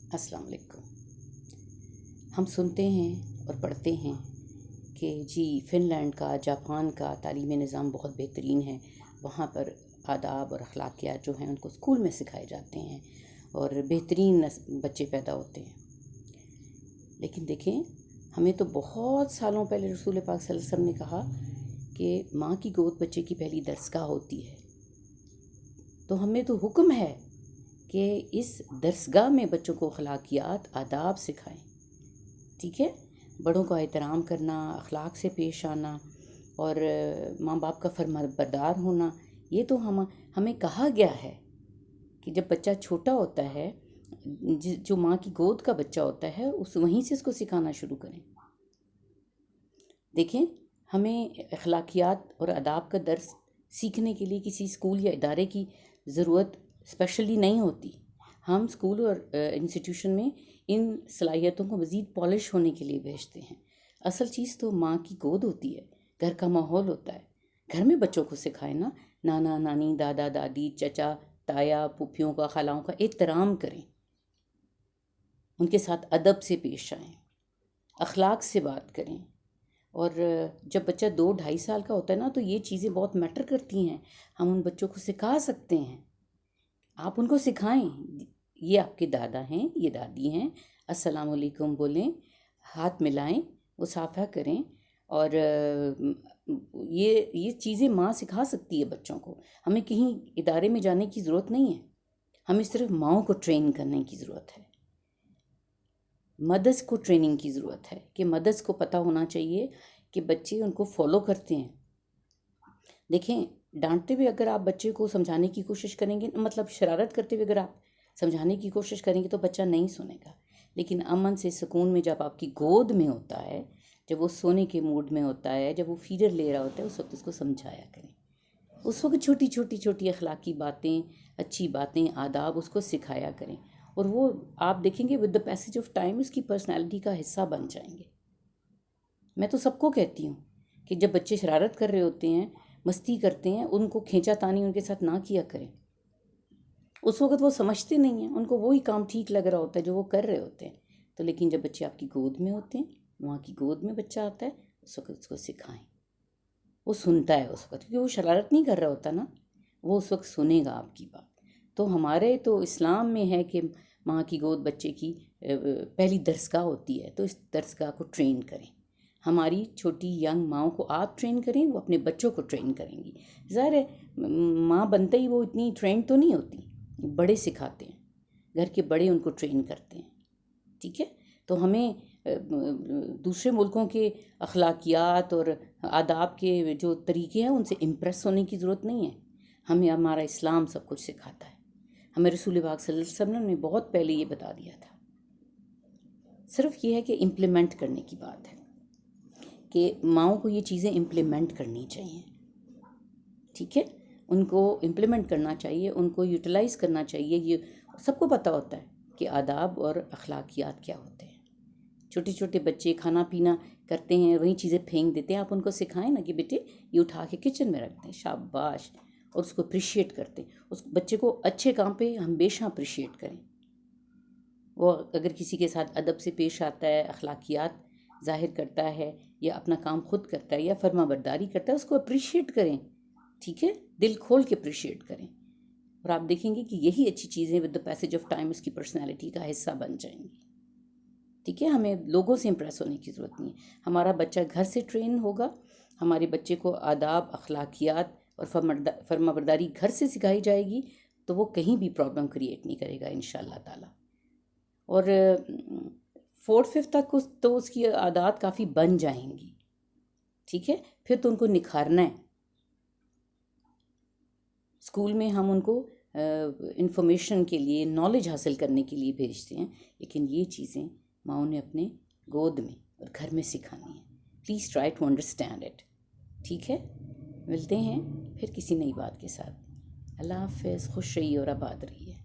السلام علیکم۔ ہم سنتے ہیں اور پڑھتے ہیں کہ جی فن لینڈ کا، جاپان کا تعلیمی نظام بہت بہترین ہے، وہاں پر آداب اور اخلاقیات جو ہیں ان کو اسکول میں سکھائے جاتے ہیں اور بہترین بچے پیدا ہوتے ہیں۔ لیکن دیکھیں، ہمیں تو بہت سالوں پہلے رسول پاک صلی اللہ علیہ وسلم نے کہا کہ ماں کی گود بچے کی پہلی درسگاہ ہوتی ہے، تو ہمیں تو حکم ہے کہ اس درسگاہ میں بچوں کو اخلاقیات، آداب سکھائیں۔ ٹھیک ہے، بڑوں کا احترام کرنا، اخلاق سے پیش آنا اور ماں باپ کا فرما بردار ہونا، یہ تو ہمیں کہا گیا ہے کہ جب بچہ چھوٹا ہوتا ہے، جو ماں کی گود کا بچہ ہوتا ہے، وہیں سے اس کو سکھانا شروع کریں۔ دیکھیں، ہمیں اخلاقیات اور آداب کا درس سیکھنے کے لیے کسی اسکول یا ادارے کی ضرورت اسپیشلی نہیں ہوتی۔ ہم اسکول اور انسٹیٹیوشن میں ان صلاحیتوں کو مزید پالش ہونے کے لیے بھیجتے ہیں۔ اصل چیز تو ماں کی گود ہوتی ہے، گھر کا ماحول ہوتا ہے۔ گھر میں بچوں کو سکھائیں نا، نانا نانی، دادا دادی، چچا تایا، پھوپھیوں کا، خالاؤں کا احترام کریں، ان کے ساتھ ادب سے پیش آئیں، اخلاق سے بات کریں۔ اور جب بچہ 2-2.5 سال کا ہوتا ہے نا، تو یہ چیزیں بہت میٹر کرتی ہیں۔ ہم ان بچوں کو سکھا سکتے ہیں، آپ ان کو سکھائیں، یہ آپ کے دادا ہیں، یہ دادی ہیں، السلام علیکم بولیں، ہاتھ ملائیں، مصافحہ کریں، اور یہ چیزیں ماں سکھا سکتی ہے بچوں کو۔ ہمیں کہیں ادارے میں جانے کی ضرورت نہیں ہے، ہمیں صرف ماؤں کو ٹرین کرنے کی ضرورت ہے۔ مدرس کو ٹریننگ کی ضرورت ہے کہ مدرس کو پتہ ہونا چاہیے کہ بچے ان کو فالو کرتے ہیں۔ دیکھیں، ڈانٹتے ہوئے اگر آپ بچے کو سمجھانے کی کوشش کریں گے، مطلب شرارت کرتے ہوئے اگر آپ سمجھانے کی کوشش کریں گے تو بچہ نہیں سنے گا۔ لیکن امن سے، سکون میں جب آپ کی گود میں ہوتا ہے، جب وہ سونے کے موڈ میں ہوتا ہے، جب وہ فیڈر لے رہا ہوتا ہے، اس وقت اس کو سمجھایا کریں۔ اس وقت چھوٹی اخلاقی باتیں، اچھی باتیں، آداب اس کو سکھایا کریں، اور وہ آپ دیکھیں گے with the passage of time اس کی پرسنالٹی کا حصہ بن جائیں گے۔ میں تو سب کو کہتی ہوں کہ جب بچے شرارت کر رہے ہوتے ہیں، مستی کرتے ہیں، ان کو کھینچا تانی ان کے ساتھ نہ کیا کریں۔ اس وقت وہ سمجھتے نہیں ہیں، ان کو وہی کام ٹھیک لگ رہا ہوتا ہے جو وہ کر رہے ہوتے ہیں۔ تو لیکن جب بچے آپ کی گود میں ہوتے ہیں، وہاں کی گود میں بچہ آتا ہے، اس وقت اس کو سکھائیں۔ وہ سنتا ہے اس وقت، کیونکہ وہ شرارت نہیں کر رہا ہوتا نا، وہ اس وقت سنے گا آپ کی بات۔ تو ہمارے تو اسلام میں ہے کہ ماں کی گود بچے کی پہلی درسگاہ ہوتی ہے، تو اس درسگاہ کو ٹرین کریں۔ ہماری چھوٹی ینگ ماؤں کو آپ ٹرین کریں، وہ اپنے بچوں کو ٹرین کریں گی۔ ظاہر ہے ماں بنتے ہی وہ اتنی ٹرین تو نہیں ہوتی، بڑے سکھاتے ہیں، گھر کے بڑے ان کو ٹرین کرتے ہیں۔ ٹھیک ہے، تو ہمیں دوسرے ملکوں کے اخلاقیات اور آداب کے جو طریقے ہیں ان سے امپریس ہونے کی ضرورت نہیں ہے۔ ہمیں ہمارا اسلام سب کچھ سکھاتا ہے۔ ہمیں رسول پاک صلی اللہ علیہ وسلم نے بہت پہلے یہ بتا دیا تھا۔ صرف یہ ہے کہ امپلیمنٹ کرنے کی بات ہے، کہ ماؤں کو یہ چیزیں امپلیمنٹ کرنی چاہیے۔ ٹھیک ہے، ان کو امپلیمنٹ کرنا چاہیے، ان کو یوٹیلائز کرنا چاہیے۔ یہ سب کو پتہ ہوتا ہے کہ آداب اور اخلاقیات کیا ہوتے ہیں۔ چھوٹے چھوٹے بچے کھانا پینا کرتے ہیں، وہی چیزیں پھینک دیتے ہیں، آپ ان کو سکھائیں نا کہ بیٹے یہ اٹھا کے کچن میں رکھتے ہیں، شاباش، اور اس کو اپریشیٹ کرتے ہیں۔ اس بچے کو اچھے کام پہ ہمیشہ اپریشیٹ کریں۔ وہ اگر کسی کے ساتھ ادب سے پیش آتا ہے، اخلاقیات ظاہر کرتا ہے، یا اپنا کام خود کرتا ہے، یا فرما برداری کرتا ہے، اس کو اپریشیٹ کریں۔ ٹھیک ہے، دل کھول کے اپریشیٹ کریں، اور آپ دیکھیں گے کہ یہی اچھی چیزیں with the passage of time اس کی پرسنالٹی کا حصہ بن جائیں گی۔ ٹھیک ہے، ہمیں لوگوں سے امپریس ہونے کی ضرورت نہیں ہے۔ ہمارا بچہ گھر سے ٹرین ہوگا، ہمارے بچے کو آداب، اخلاقیات اور فرما برداری گھر سے سکھائی جائے گی، تو وہ کہیں بھی پرابلم کریٹ نہیں کرے گا انشاءاللہ تعالی۔ اور 4th-5th تک تو اس کی عادات کافی بن جائیں گی۔ ٹھیک ہے، پھر تو ان کو نکھارنا ہے۔ اسکول میں ہم ان کو انفارمیشن کے لیے، نالج حاصل کرنے کے لیے بھیجتے ہیں، لیکن یہ چیزیں ماؤں نے اپنے گود میں اور گھر میں سکھانی ہے۔ Please try to understand it. ٹھیک ہے، ملتے ہیں پھر کسی نئی بات کے ساتھ۔ اللہ حافظ، خوش رہیے اور آباد رہیے۔